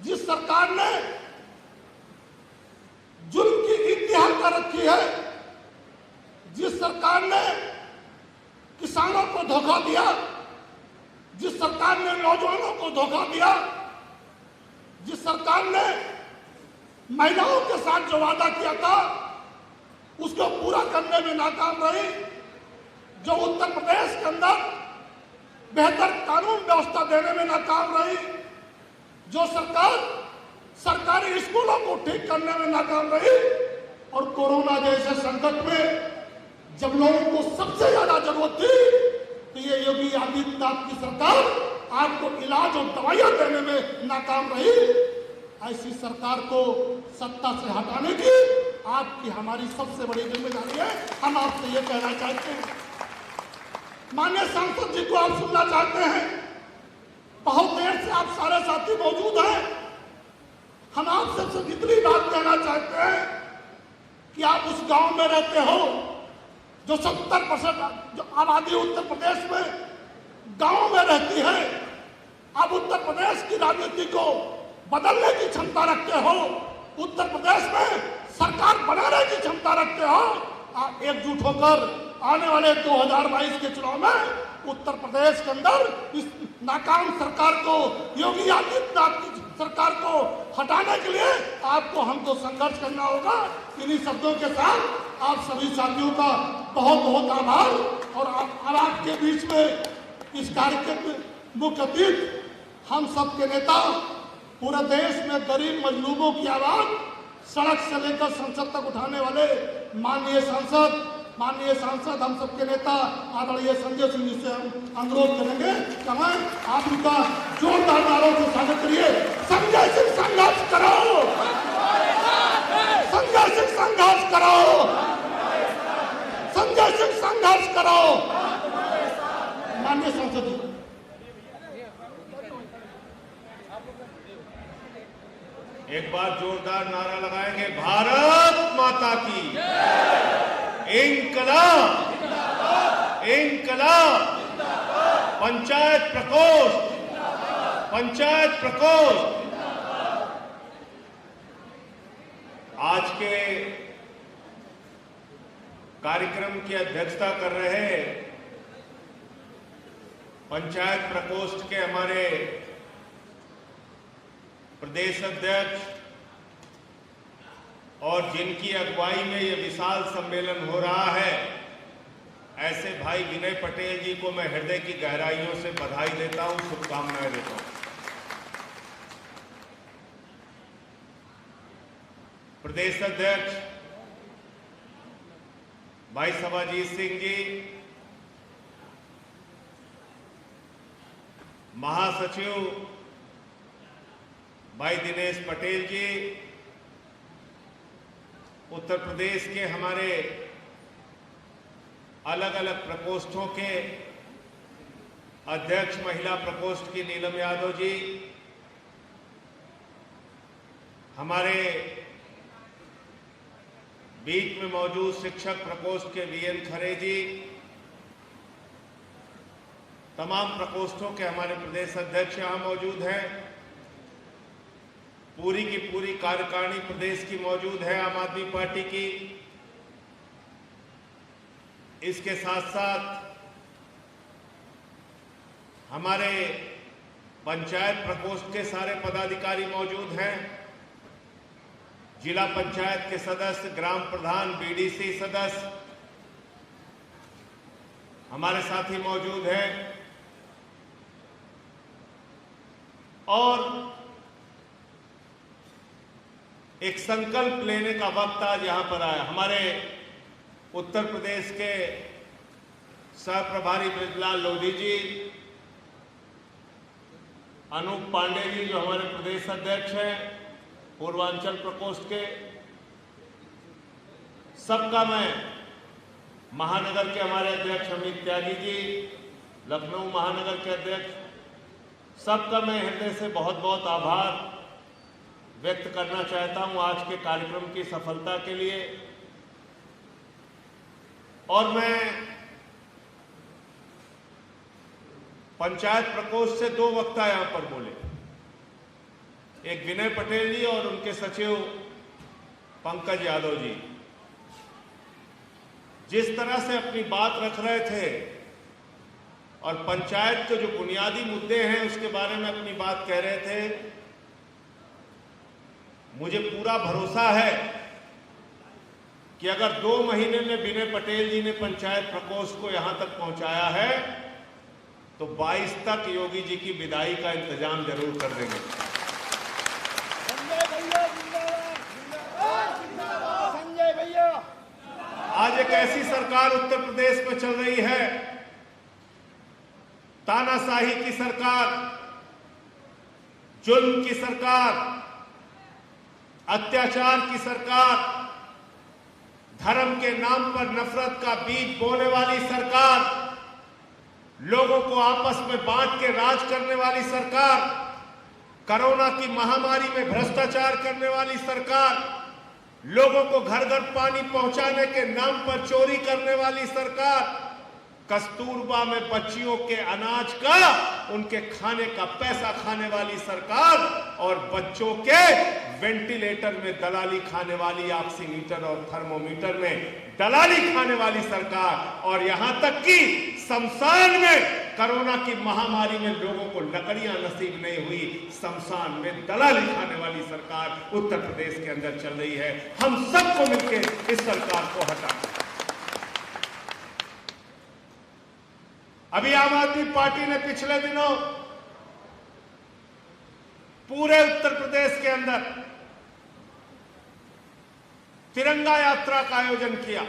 [SPEAKER 4] जिस सरकार ने जुल्म की इंतहा कर रखी है, जिस सरकार ने किसानों को धोखा दिया, जिस सरकार ने नौजवानों को धोखा दिया, जिस सरकार ने महिलाओं के साथ जो वादा किया था उसको पूरा करने में नाकाम रही, जो उत्तर प्रदेश के अंदर बेहतर कानून व्यवस्था देने में नाकाम रही, जो सरकार सरकारी स्कूलों को ठीक करने में नाकाम रही और कोरोना जैसे संकट में जब लोगों को सबसे ज्यादा जरूरत थी तो ये योगी आदित्यनाथ की सरकार आपको इलाज और दवाइयां देने में नाकाम रही। ऐसी सरकार को सत्ता से हटाने की आपकी हमारी सबसे बड़ी जिम्मेदारी है। हम आपसे ये कहना चाहते हैं, माननीय सांसद जी को आप सुनना चाहते हैं, बहुत देर से आप सारे साथी मौजूद हैं। हम आपसे सिर्फ इतनी बात कहना चाहते हैं कि आप उस गांव में रहते हो जो 70% जो आबादी उत्तर प्रदेश में गांव में रहती है। आप उत्तर प्रदेश की राजनीति को बदलने की क्षमता रखते हो, उत्तर प्रदेश में सरकार बनाने की क्षमता रखते हो। आप एकजुट होकर आने वाले 2022 के चुनाव में उत्तर प्रदेश के अंदर इस नाकाम सरकार को, योगी आदित्यनाथ की सरकार को हटाने के लिए आपको हमको संघर्ष करना होगा। इन्हीं शब्दों के साथ आप सभी साथियों का बहुत बहुत आभार। और अब आपके बीच में इस कार्यक्रम में मुख्य अतिथि हम सबके नेता, पूरे देश में गरीब मजलूमों की आवाज सड़क से लेकर संसद तक उठाने वाले माननीय सांसद हम सबके नेता आदरणीय संजय सिंह जी से हम अनुरोध करेंगे कि आप उनका जोरदार नारों से स्वागत करिए। संजय सिंह संघर्ष करो, संजय सिंह संघर्ष करो, दर्ज कराओ। माननीय सांसद जी,
[SPEAKER 3] एक बार जोरदार नारा लगाएंगे, भारत माता की इंकलाब, इंकलाब, पंचायत प्रकोष्ठ, पंचायत प्रकोष्ठ। आज के कार्यक्रम की अध्यक्षता कर रहे पंचायत प्रकोष्ठ के हमारे प्रदेश अध्यक्ष और जिनकी अगुवाई में ये विशाल सम्मेलन हो रहा है, ऐसे भाई विनय पटेल जी को मैं हृदय की गहराइयों से बधाई देता हूं, शुभकामनाएं देता हूं। प्रदेश अध्यक्ष भाई सभाजीत सिंह जी, महासचिव भाई दिनेश पटेल जी, उत्तर प्रदेश के हमारे अलग अलग प्रकोष्ठों के अध्यक्ष महिला प्रकोष्ठ की नीलम यादव जी, हमारे बीच में मौजूद शिक्षक प्रकोष्ठ के वीएन खरे जी, तमाम प्रकोष्ठों के हमारे प्रदेश अध्यक्ष यहां मौजूद हैं, पूरी की पूरी कार्यकारिणी प्रदेश की मौजूद है आम आदमी पार्टी की। इसके साथ साथ हमारे पंचायत प्रकोष्ठ के सारे पदाधिकारी मौजूद हैं, जिला पंचायत के सदस्य, ग्राम प्रधान, बीडीसी सदस्य हमारे साथ ही मौजूद हैं। और एक संकल्प लेने का वक्त आज यहां पर आया। हमारे उत्तर प्रदेश के सह प्रभारी बृजलाल लोधी जी, अनूप पांडे जी जो हमारे प्रदेश अध्यक्ष हैं पूर्वांचल प्रकोष्ठ के, सबका मैं, महानगर के हमारे अध्यक्ष अमित त्यागी जी, लखनऊ महानगर के अध्यक्ष, सबका मैं हृदय से बहुत बहुत आभार व्यक्त करना चाहता हूं आज के कार्यक्रम की सफलता के लिए। और मैं पंचायत प्रकोष्ठ से दो वक्ता यहां पर बोले, एक विनय पटेल जी और उनके सचिव पंकज यादव जी। जिस तरह से अपनी बात रख रहे थे और पंचायत के जो बुनियादी मुद्दे हैं उसके बारे में अपनी बात कह रहे थे, मुझे पूरा भरोसा है कि अगर 2 महीने में विनय पटेल जी ने पंचायत प्रकोष्ठ को यहां तक पहुंचाया है तो 22 तक योगी जी की विदाई का इंतजाम जरूर कर देंगे।
[SPEAKER 5] संजय भैया,
[SPEAKER 3] आज एक ऐसी सरकार उत्तर प्रदेश में चल रही है, तानाशाही की सरकार, जुल्म की सरकार, अत्याचार की सरकार, धर्म के नाम पर नफरत का बीज बोने वाली सरकार, लोगों को आपस में बांट के राज करने वाली सरकार, कोरोना की महामारी में भ्रष्टाचार करने वाली सरकार, लोगों को घर घर पानी पहुंचाने के नाम पर चोरी करने वाली सरकार, कस्तूरबा में बच्चियों के अनाज का, उनके खाने का पैसा खाने वाली सरकार और बच्चों के वेंटिलेटर में दलाली खाने वाली, ऑक्सीमीटर और थर्मोमीटर में दलाली खाने वाली सरकार, और यहां तक कि शमशान में कोरोना की महामारी में लोगों को लकड़ियां नसीब नहीं हुई, शमशान में दलाली खाने वाली सरकार उत्तर प्रदेश के अंदर चल रही है। हम सबको मिलकर इस सरकार को हटाना। अभी आम आदमी पार्टी ने पिछले दिनों पूरे उत्तर प्रदेश के अंदर तिरंगा यात्रा का आयोजन किया।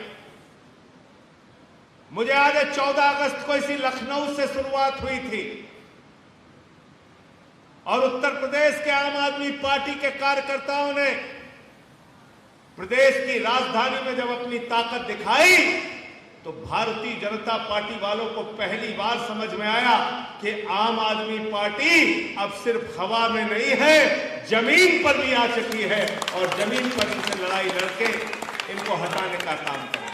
[SPEAKER 3] मुझे याद है 14 अगस्त को इसी लखनऊ से शुरुआत हुई थी और उत्तर प्रदेश के आम आदमी पार्टी के कार्यकर्ताओं ने प्रदेश की राजधानी में जब अपनी ताकत दिखाई
[SPEAKER 6] तो भारतीय जनता पार्टी वालों को पहली बार समझ में आया कि आम आदमी पार्टी अब सिर्फ हवा में नहीं है, जमीन पर भी आ चुकी है और जमीन पर इनसे लड़ाई लड़के इनको हटाने का काम करें।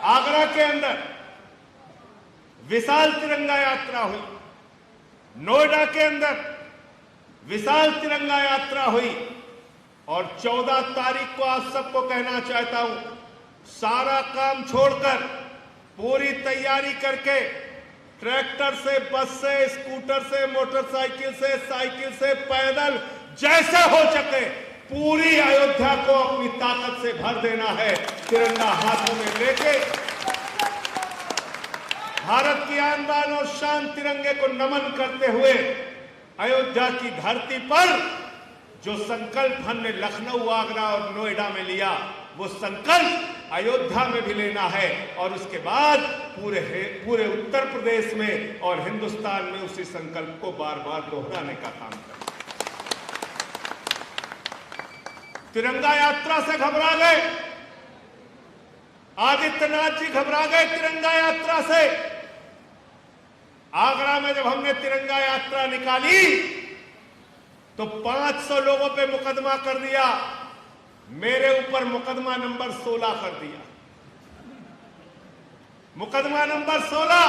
[SPEAKER 6] आगरा के अंदर विशाल तिरंगा यात्रा हुई, नोएडा के अंदर विशाल तिरंगा यात्रा हुई और 14 तारीख को आप सबको कहना चाहता हूं, सारा काम छोड़कर पूरी तैयारी करके ट्रैक्टर से, बस से, स्कूटर से, मोटरसाइकिल से, साइकिल से, पैदल जैसे हो सके पूरी अयोध्या को अपनी ताकत से भर देना है। तिरंगा हाथों में लेके भारत की आन बान और शान तिरंगे को नमन करते हुए अयोध्या की धरती पर जो संकल्प हमने लखनऊ, आगरा और नोएडा में लिया, वो संकल्प अयोध्या में भी लेना है और उसके बाद पूरे उत्तर प्रदेश में और हिंदुस्तान में उसी संकल्प को बार बार दोहराने का काम करें। तिरंगा यात्रा से घबरा गए, आदित्यनाथ जी घबरा गए तिरंगा यात्रा से। आगरा में जब हमने तिरंगा यात्रा निकाली तो 500 लोगों पे मुकदमा कर दिया, मेरे ऊपर मुकदमा नंबर 16 कर दिया। मुकदमा नंबर 16।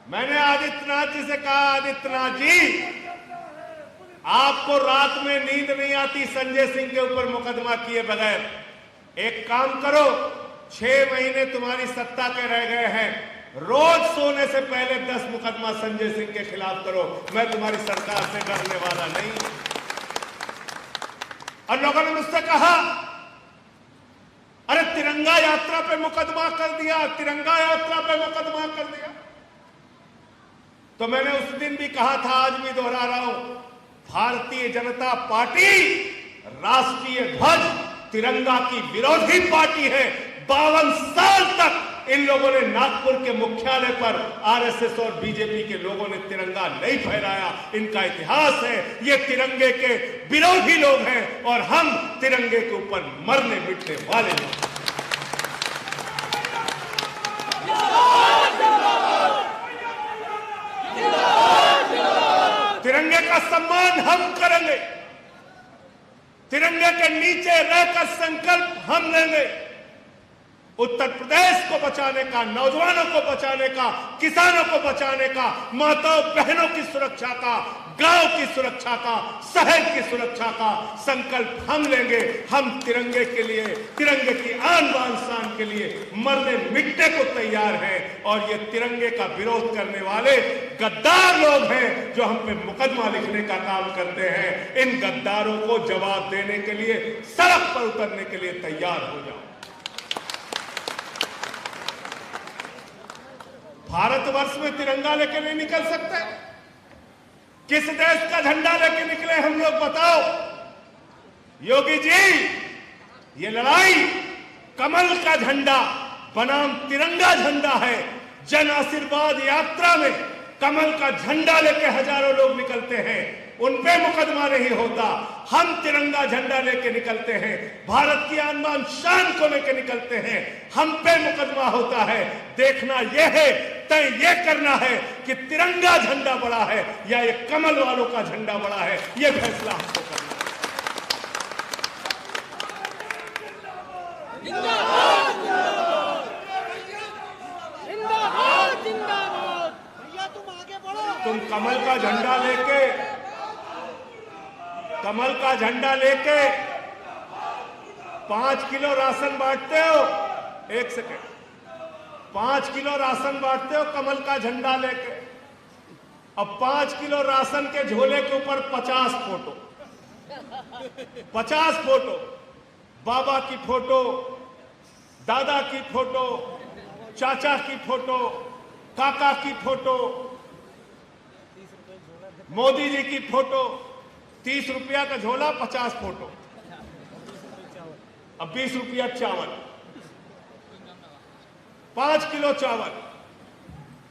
[SPEAKER 6] मैंने आदित्यनाथ जी से कहा, आदित्यनाथ जी आपको रात में नींद नहीं आती संजय सिंह के ऊपर मुकदमा किए बगैर, एक काम करो, 6 महीने तुम्हारी सत्ता के रह गए हैं, रोज सोने से पहले 10 मुकदमा संजय सिंह के खिलाफ करो, मैं तुम्हारी सरकार से डरने वाला नहीं। और लोगों ने मुझसे कहा, अरे तिरंगा यात्रा पे मुकदमा कर दिया, तिरंगा यात्रा पे मुकदमा कर दिया। तो मैंने उस दिन भी कहा था, आज भी दोहरा रहा हूं, भारतीय जनता पार्टी राष्ट्रीय ध्वज तिरंगा की विरोधी पार्टी है। 52 साल तक इन लोगों ने नागपुर के मुख्यालय पर आरएसएस और बीजेपी के लोगों ने तिरंगा नहीं फहराया, इनका इतिहास है। ये तिरंगे के विरोधी लोग हैं और हम तिरंगे के ऊपर मरने मिटने वाले लोग। तिरंगे का सम्मान हम करेंगे, तिरंगे के नीचे रहकर संकल्प हम लेंगे। उत्तर प्रदेश को बचाने का, नौजवानों को बचाने का, किसानों को बचाने का, माताओं बहनों की सुरक्षा का, गांव की सुरक्षा का, शहर की सुरक्षा का संकल्प हम लेंगे। हम तिरंगे के लिए, तिरंगे की आन बान शान के लिए मरने मिटने को तैयार हैं। और ये तिरंगे का विरोध करने वाले गद्दार लोग हैं जो हम पे मुकदमा लिखने का काम करते हैं। इन गद्दारों को जवाब देने के लिए सड़क पर उतरने के लिए तैयार हो जाओ। भारतवर्ष में तिरंगा लेके नहीं निकल सकते? किस देश का झंडा लेके निकले हम लोग, बताओ योगी जी? ये लड़ाई कमल का झंडा बनाम तिरंगा झंडा है। जन आशीर्वाद यात्रा में कमल का झंडा लेके हजारों लोग निकलते हैं, उन पे मुकदमा नहीं होता। हम तिरंगा झंडा लेके निकलते हैं, भारत की आन बान शान को लेके निकलते हैं, हम पे मुकदमा होता है। देखना यह है, तय ये करना है कि तिरंगा झंडा बड़ा है या ये कमल वालों का झंडा बड़ा है, ये फैसला हमको करना है। तुम कमल का झंडा लेके, कमल का झंडा लेके 5 किलो राशन बांटते हो, 1 सेकेंड, 5 किलो राशन बांटते हो कमल का झंडा लेके। अब 5 किलो राशन के झोले के ऊपर 50 फोटो, 50 फोटो, बाबा की फोटो, दादा की फोटो, चाचा की फोटो, काका की फोटो, मोदी जी की फोटो, 30 रुपया का झोला, 50 फोटो। अब 20 रुपया चावल, 5 किलो चावल।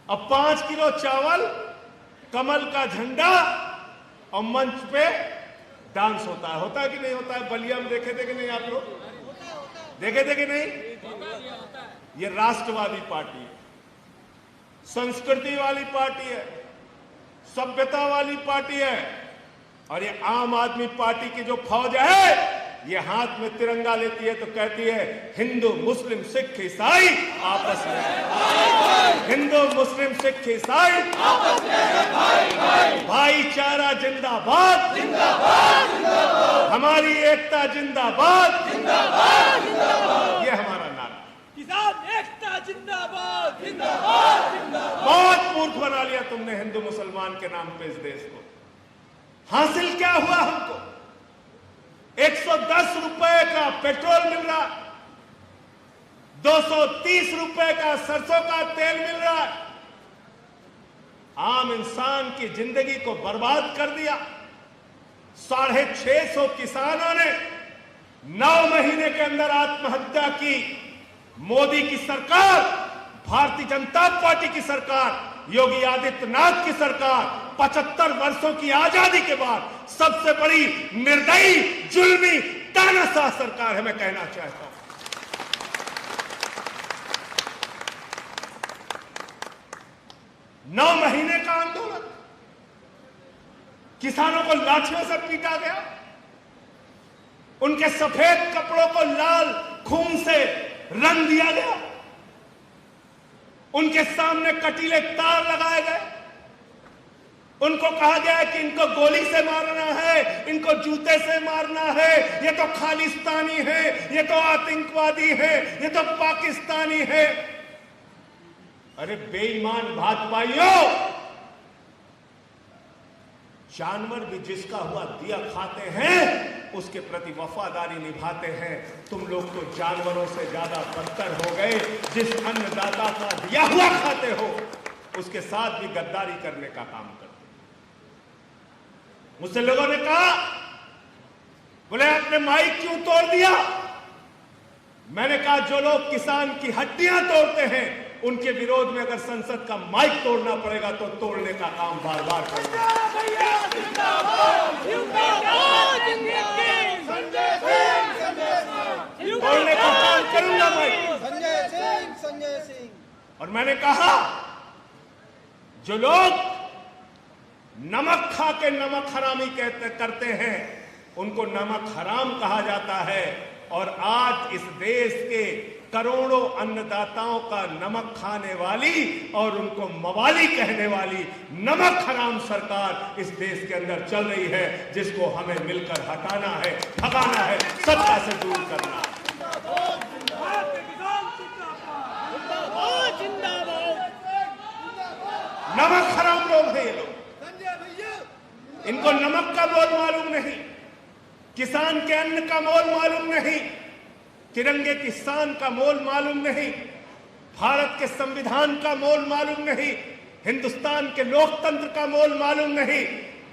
[SPEAKER 6] अब 5 किलो चावल, कमल का झंडा और मंच पे डांस होता है कि नहीं होता है? बलिया में देखे थे कि नहीं आप लोग? देखे थे कि नहीं? ये राष्ट्रवादी पार्टी है, संस्कृति वाली पार्टी है, सभ्यता वाली पार्टी है। और ये आम आदमी पार्टी की जो फौज है, ये हाथ में तिरंगा लेती है तो कहती है हिंदू मुस्लिम सिख ईसाई आपस में, हिंदू मुस्लिम सिख ईसाई आपस में, भाईचारा जिंदाबाद जिंदाबाद जिंदाबाद, हमारी एकता जिंदाबाद जिंदाबाद जिंदाबाद, ये हमारा नारा।
[SPEAKER 5] किसान एकता जिंदाबाद जिंदाबाद जिंदाबाद।
[SPEAKER 6] बहुत मूर्ख बना लिया तुमने हिंदू मुसलमान के नाम पे इस देश को। हासिल क्या हुआ हमको? 110 रुपए का पेट्रोल मिल रहा, 230 रुपए का सरसों का तेल मिल रहा है। आम इंसान की जिंदगी को बर्बाद कर दिया। 650 किसानों ने 9 महीने के अंदर आत्महत्या की। मोदी की सरकार, भारतीय जनता पार्टी की सरकार, योगी आदित्यनाथ की सरकार 75 वर्षों की आजादी के बाद सबसे बड़ी निर्दयी, जुल्मी, तानाशाह सरकार है, मैं कहना चाहता हूं। 9 महीने का आंदोलन, किसानों को लाठियों से पीटा गया, उनके सफेद कपड़ों को लाल खून से रंग दिया गया, उनके सामने कटीले तार लगाए गए, उनको कहा गया है कि इनको गोली से मारना है, इनको जूते से मारना है, ये तो खालिस्तानी है, ये तो आतंकवादी है, ये तो पाकिस्तानी है। अरे बेईमान भाजपाइयों, जानवर भी जिसका हुआ दिया खाते हैं, उसके प्रति वफादारी निभाते हैं। तुम लोग तो जानवरों से ज्यादा बदतर हो गए। जिस अन्नदाता का दिया हुआ खाते हो, उसके साथ भी गद्दारी करने का काम करते। मुझसे लोगों ने कहा, बोले आपने माइक क्यों तोड़ दिया? मैंने कहा जो लोग किसान की हड्डियां तोड़ते हैं, उनके विरोध में अगर संसद का माइक तोड़ना पड़ेगा तो तोड़ने का काम बार बार करूंगा। तोड़ने का काम करूंगा माइक।
[SPEAKER 5] संजय सिंह।
[SPEAKER 6] और मैंने कहा जो लोग नमक खा के नमक हरामी करते हैं, उनको नमक हराम कहा जाता है। और आज इस देश के करोड़ों अन्नदाताओं का नमक खाने वाली और उनको मवाली कहने वाली नमक हराम सरकार इस देश के अंदर चल रही है, जिसको हमें मिलकर हटाना है, भगाना है, सत्ता से दूर करना है। नमक हराम लोग हैं ये लोग। इनको नमक का मोल मालूम नहीं, किसान के अन्न का मोल मालूम नहीं, तिरंगे की शान का मोल मालूम नहीं, भारत के संविधान का मोल मालूम नहीं, हिंदुस्तान के लोकतंत्र का मोल मालूम नहीं,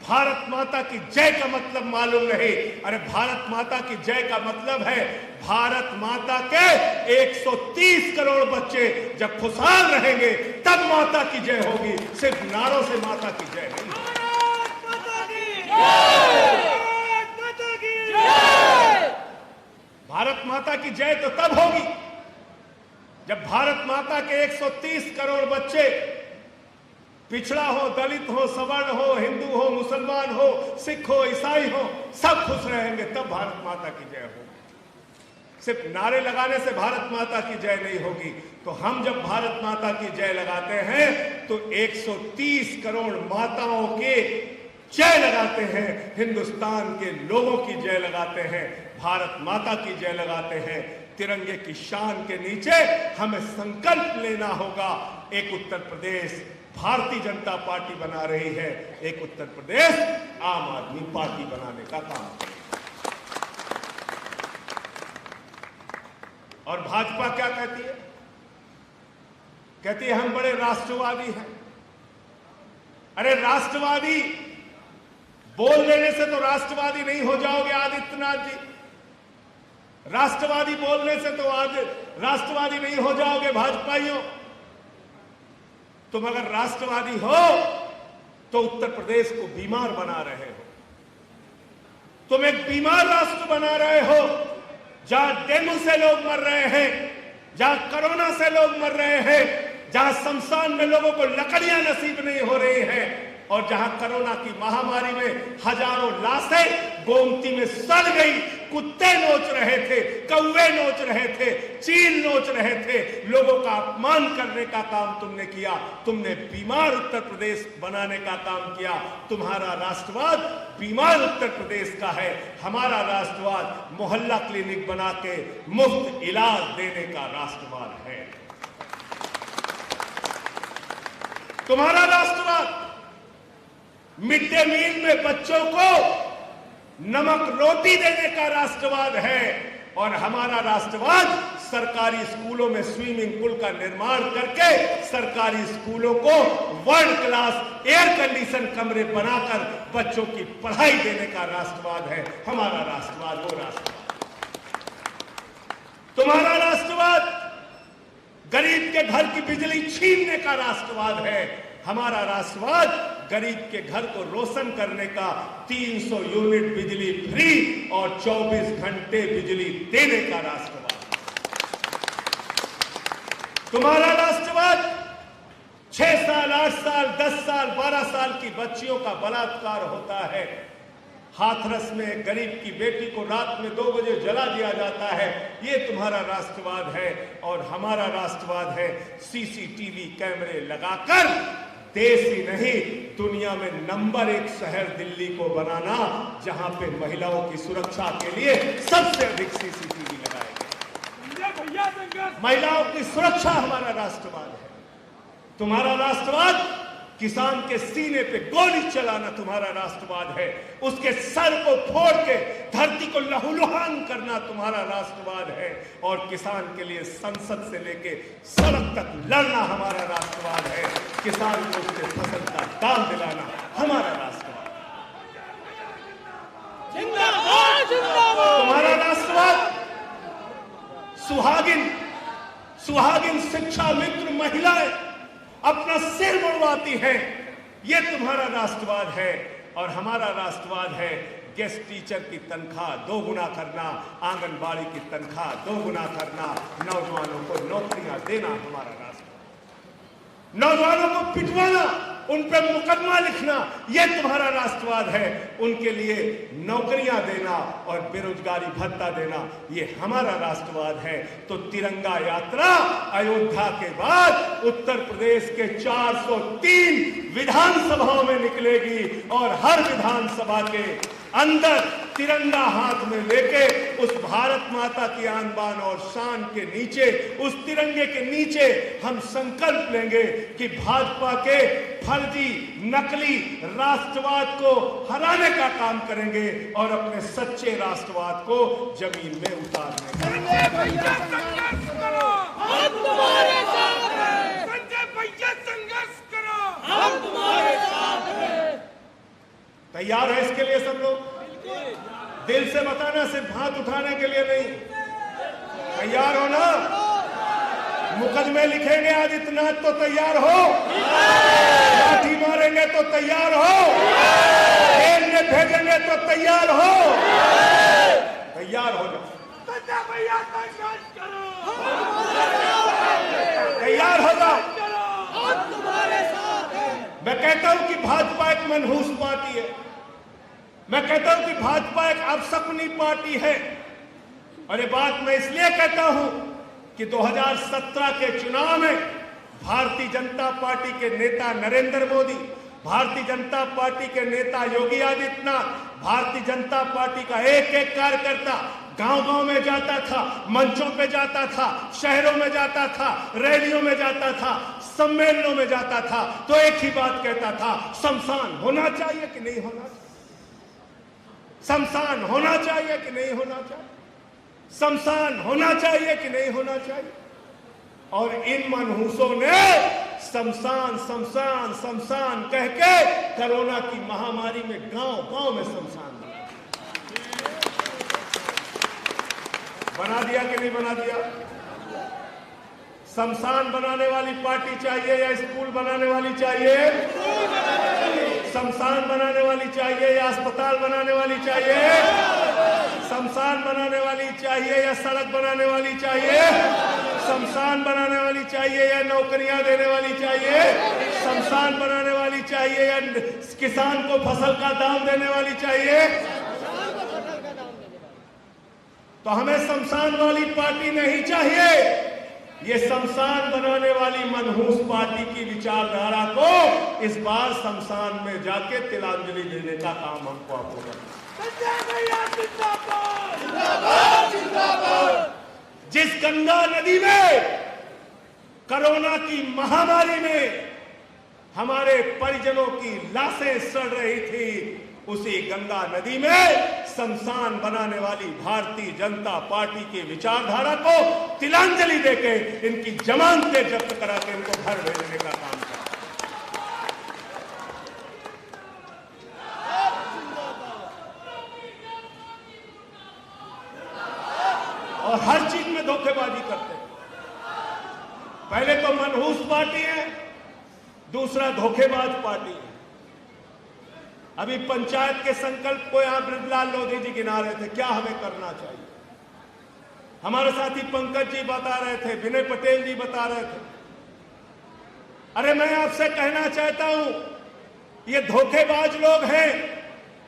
[SPEAKER 6] भारत माता की जय का मतलब मालूम नहीं। अरे भारत माता की जय का मतलब है भारत माता के 130 करोड़ बच्चे जब खुशहाल रहेंगे तब माता की जय होगी, सिर्फ नारों से माता की जय नहीं। भारत माता की जय तो तब होगी जब भारत माता के 130 करोड़ बच्चे, पिछड़ा हो, दलित हो, सवर्ण हो, हिंदू हो, मुसलमान हो, सिख हो, ईसाई हो, सब खुश रहेंगे, तब भारत माता की जय होगी। सिर्फ नारे लगाने से भारत माता की जय नहीं होगी। तो हम जब भारत माता की जय लगाते हैं तो 130 करोड़ माताओं के जय लगाते हैं, हिंदुस्तान के लोगों की जय लगाते हैं, भारत माता की जय लगाते हैं। तिरंगे की शान के नीचे हमें संकल्प लेना होगा। एक उत्तर प्रदेश भारतीय जनता पार्टी बना रही है, एक उत्तर प्रदेश आम आदमी पार्टी बनाने का काम कर रही है। और भाजपा क्या कहती है? कहती है हम बड़े राष्ट्रवादी हैं। अरे राष्ट्रवादी बोल लेने से तो राष्ट्रवादी नहीं हो जाओगे आदित्यनाथ जी। राष्ट्रवादी बोलने से तो आज राष्ट्रवादी नहीं हो जाओगे भाजपाइयों। तुम अगर राष्ट्रवादी हो तो उत्तर प्रदेश को बीमार बना रहे हो। तुम एक बीमार राष्ट्र बना रहे हो, जहां डेंगू से लोग मर रहे हैं, जहां कोरोना से लोग मर रहे हैं, जहां शमशान में लोगों को लकड़ियां नसीब नहीं हो रही हैं, और जहां कोरोना की महामारी में हजारों लाशें गोमती में सड़ गई, कुत्ते नोच रहे थे, कौवे नोच रहे थे, चील नोच रहे थे, लोगों का अपमान करने का काम तुमने किया। तुमने बीमार उत्तर प्रदेश बनाने का काम किया। तुम्हारा राष्ट्रवाद बीमार उत्तर प्रदेश का है, हमारा राष्ट्रवाद मोहल्ला क्लिनिक बना के मुफ्त इलाज देने का राष्ट्रवाद है। तुम्हारा राष्ट्रवाद मिड डे मील में बच्चों को नमक रोटी देने का राष्ट्रवाद है, और हमारा राष्ट्रवाद सरकारी स्कूलों में स्विमिंग पूल का निर्माण करके सरकारी स्कूलों को वर्ल्ड क्लास एयर कंडीशन कमरे बनाकर बच्चों की पढ़ाई देने का राष्ट्रवाद है। हमारा राष्ट्रवाद वो राष्ट्रवाद। तुम्हारा राष्ट्रवाद गरीब के घर की बिजली छीनने का राष्ट्रवाद है। हमारा राष्ट्रवाद गरीब के घर को रोशन करने का, 300 यूनिट बिजली फ्री और 24 घंटे बिजली देने का राष्ट्रवाद। तुम्हारा राष्ट्रवाद 6 साल, 8 साल, 10 साल, 12 साल की बच्चियों का बलात्कार होता है, हाथरस में गरीब की बेटी को रात में 2 बजे जला दिया जाता है, ये तुम्हारा राष्ट्रवाद है। और हमारा राष्ट्रवाद है सीसीटीवी कैमरे लगाकर देश ही नहीं दुनिया में नंबर 1 शहर दिल्ली को बनाना, जहां पे महिलाओं की सुरक्षा के लिए सबसे अधिक सीसीटीवी लगाए गए। महिलाओं की सुरक्षा हमारा राष्ट्रवाद है। तुम्हारा राष्ट्रवाद किसान के सीने पे गोली चलाना तुम्हारा राष्ट्रवाद है, उसके सर को फोड़ के धरती को लहूलुहान करना तुम्हारा राष्ट्रवाद है, और किसान के लिए संसद से लेके सड़क तक लड़ना हमारा राष्ट्रवाद है। किसान को उसके फसल का दाम दिलाना हमारा राष्ट्रवाद।
[SPEAKER 5] जिंदाबाद जिंदाबाद।
[SPEAKER 6] तुम्हारा राष्ट्रवाद सुहागिन शिक्षा मित्र महिलाएं अपना सिर मुड़वाती है, यह तुम्हारा राष्ट्रवाद है। और हमारा राष्ट्रवाद है गेस्ट टीचर की तनख्वाह 2 गुना करना, आंगनबाड़ी की तनख्वाह 2 गुना करना, नौजवानों को नौकरियां देना हमारा राष्ट्रवाद। नौजवानों को पिटवाना, उन पर मुकदमा लिखना, यह तुम्हारा राष्ट्रवाद है। उनके लिए नौकरियां देना और बेरोजगारी भत्ता देना, यह हमारा राष्ट्रवाद है। तो तिरंगा यात्रा अयोध्या के बाद उत्तर प्रदेश के 403 विधानसभाओं में निकलेगी, और हर विधानसभा के अंदर तिरंगा हाथ में लेके उस भारत माता की आन बान और शान के नीचे, उस तिरंगे के नीचे हम संकल्प लेंगे कि भाजपा के फर्जी नकली राष्ट्रवाद को हराने का काम करेंगे और अपने सच्चे राष्ट्रवाद को जमीन में उतारने का।
[SPEAKER 5] संजय भैया संघर्ष करो, हम तुम्हारे साथ हैं। संजय भैया संघर्ष करो, हम तुम्हारे साथ हैं।
[SPEAKER 6] तैयार है इसके लिए सब लोग? दिल से बताना, सिर्फ हाथ उठाने के लिए नहीं। तैयार हो ना? मुकदमे लिखेंगे आदित्यनाथ तो तैयार हो, लाठी मारेंगे तो तैयार हो, जेल में भेजेंगे तो तैयार हो। तैयार हो जाओ,
[SPEAKER 5] संजय भैया संघर्ष करो,
[SPEAKER 6] तैयार हो जाओ।
[SPEAKER 5] हम तुम्हारे साथ हैं।
[SPEAKER 6] मैं कहता हूं कि भाजपा एक मनहूस पार्टी है, मैं कहता हूं कि भाजपा एक अपशकुनी पार्टी है। और ये बात मैं इसलिए कहता हूं कि 2017 के चुनाव में भारतीय जनता पार्टी के नेता नरेंद्र मोदी, भारतीय जनता पार्टी के नेता योगी आदित्यनाथ, भारतीय जनता पार्टी का एक एक कार्यकर्ता गांव-गांव में जाता था, मंचों पे जाता था, शहरों में जाता था, रैलियों में जाता था, सम्मेलनों में जाता था, तो एक ही बात कहता था, शमशान होना चाहिए कि नहीं होना चाहिए, शमशान होना चाहिए कि नहीं होना चाहिए, शमशान होना चाहिए कि नहीं होना चाहिए। और इन मनहूसों ने शमशान शमशान शमशान कह के कोरोना की महामारी में गांव-गांव में शमशान बना दिया कि नहीं बना दिया? शमशान बनाने वाली पार्टी चाहिए या स्कूल बनाने वाली चाहिए? शमशान बनाने वाली चाहिए या अस्पताल बनाने वाली चाहिए? शमशान बनाने वाली चाहिए या सड़क बनाने वाली चाहिए? शमशान बनाने वाली चाहिए या नौकरियां देने वाली चाहिए? शमशान बनाने वाली चाहिए या किसान को फसल का दाम देने वाली चाहिए? तो हमें शमशान वाली पार्टी नहीं चाहिए। ये शमशान बनाने वाली मनहूस पार्टी की विचारधारा को इस बार शमशान में जाके तिलांजलि देने का काम हमको आपको करना। जिस गंगा नदी में कोरोना की महामारी में हमारे परिजनों की लाशें सड़ रही थी, उसी गंगा नदी में शमशान बनाने वाली भारतीय जनता पार्टी की विचारधारा को तिलांजलि देके इनकी जमानतें जब्त करा के इनको घर भेजने का काम किया। और हर चीज में धोखेबाजी करते हैं। पहले तो मनहूस पार्टी है, दूसरा धोखेबाज पार्टी है। अभी पंचायत के संकल्प को यहां बृजलाल लोधी जी गिना रहे थे, क्या हमें करना चाहिए। हमारे साथी पंकज जी बता रहे थे, विनय पटेल जी बता रहे थे। अरे मैं आपसे कहना चाहता हूं, ये धोखेबाज लोग हैं।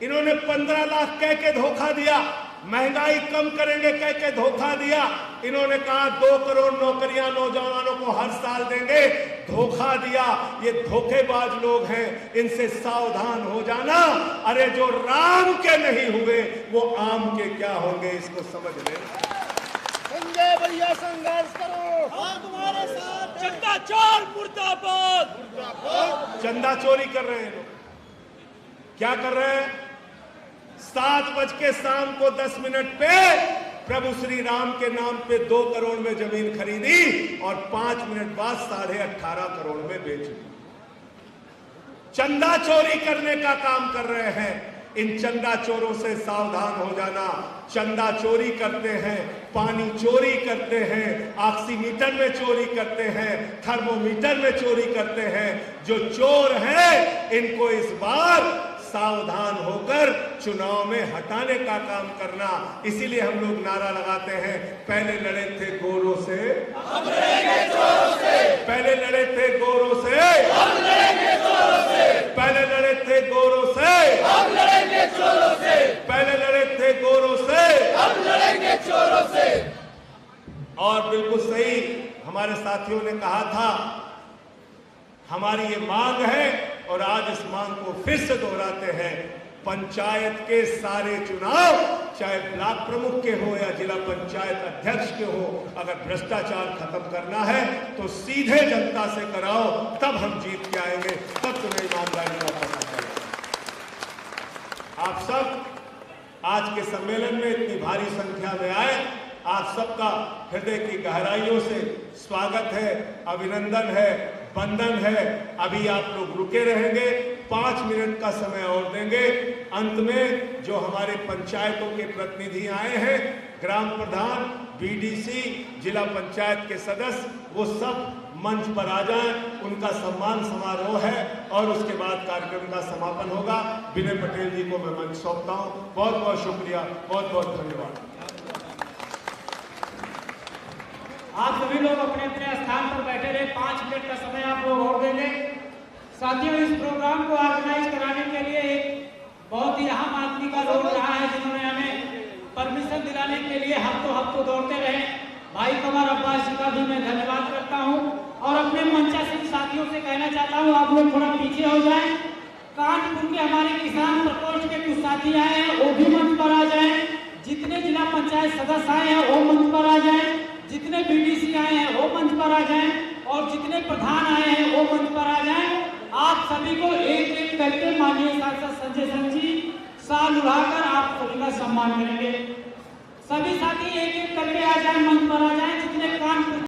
[SPEAKER 6] इन्होंने 15 लाख कह के धोखा दिया, महंगाई कम करेंगे कह के धोखा दिया। इन्होंने कहा 2 करोड़ नौकरियां नौजवानों को हर साल देंगे, धोखा दिया। ये धोखेबाज लोग हैं, इनसे सावधान हो जाना। अरे जो राम के नहीं हुए वो आम के क्या होंगे, इसको समझ लेना।
[SPEAKER 5] संजय भैया संघर्ष करो, हम तुम्हारे साथ। चंदा चोर मुर्दाबाद।
[SPEAKER 6] चंदा चोरी कर रहे हैं लोग। क्या कर रहे हैं? 7 बज के शाम को 10 मिनट पे प्रभु श्री राम के नाम पे 2 करोड़ में जमीन खरीदी और 5 मिनट बाद 18.5 करोड़ में बेच दी। चंदा चोरी करने का काम कर रहे हैं। इन चंदा चोरों से सावधान हो जाना। चंदा चोरी करते हैं, पानी चोरी करते हैं, ऑक्सीमीटर में चोरी करते हैं, थर्मोमीटर में चोरी करते हैं। जो चोर हैं इनको इस बार सावधान होकर चुनाव में हटाने का काम करना। इसीलिए हम लोग नारा लगाते हैं, पहले लड़े थे गोरों से, हम लड़ेंगे चोरों से। पहले लड़े थे गोरों से, हम लड़ेंगे चोरों से। पहले लड़े थे गोरों से, हम लड़ेंगे चोरों से। पहले लड़े थे गोरों से, हम लड़ेंगे चोरों से। और बिल्कुल सही हमारे साथियों ने कहा था, हमारी ये मांग है और आज इस मांग को फिर से दोहराते हैं। पंचायत के सारे चुनाव, चाहे ब्लॉक प्रमुख के हो या जिला पंचायत अध्यक्ष के हो, अगर भ्रष्टाचार खत्म करना है तो सीधे जनता से कराओ, तब हम जीत के आएंगे, तब तुम्हें ईमानदारी का पता चलेगा। आप सब आज के सम्मेलन में इतनी भारी संख्या में आए, आप सबका हृदय की गहराइयों से स्वागत है, अभिनंदन है, वंदन है। अभी आप लोग रुके रहेंगे, 5 मिनट का समय और देंगे। अंत में जो हमारे पंचायतों के प्रतिनिधि आए हैं, ग्राम प्रधान, बीडीसी, जिला पंचायत के सदस्य, वो सब मंच पर आ जाएं। उनका सम्मान समारोह है और उसके बाद कार्यक्रम का समापन होगा। विनय पटेल जी को मैं मंच सौंपता हूँ। बहुत बहुत शुक्रिया, बहुत बहुत धन्यवाद।
[SPEAKER 1] आप सभी लोग अपने अपने स्थान पर बैठे रहे। 5 मिनट का समय आप लोग और देंगे। साथियों, इस प्रोग्राम को ऑर्गेनाइज कराने के लिए एक बहुत ही अहम आदमी का रोल रहा है, जिन्होंने हमें परमिशन दिलाने के लिए हफ्तों दौड़ते रहे। भाई कमर अब्बास जी का भी मैं धन्यवाद करता हूं। और अपने मंचासीन साथियों से कहना चाहता हूं, आप लोग थोड़ा पीछे हो जाएं। कानपुर के हमारे किसान प्रकोष्ठ के कुछ साथी आए हैं, वो भी मंच पर आ जाएं। जितने जिला पंचायत सदस्य आए हैं वो मंच पर आ जाएं। जितने बीडीसी आए हैं वो मंच पर आ जाएं और जितने प्रधान आए हैं वो मंच पर आ जाएं। आप सभी को एक एक करके माननीय सांसद संजय सिंह जी साल उड़ाकर आप सभी का सम्मान करेंगे। सभी साथी एक एक करके आ जाएं, मंच पर आ जाएं। जितने कानपुर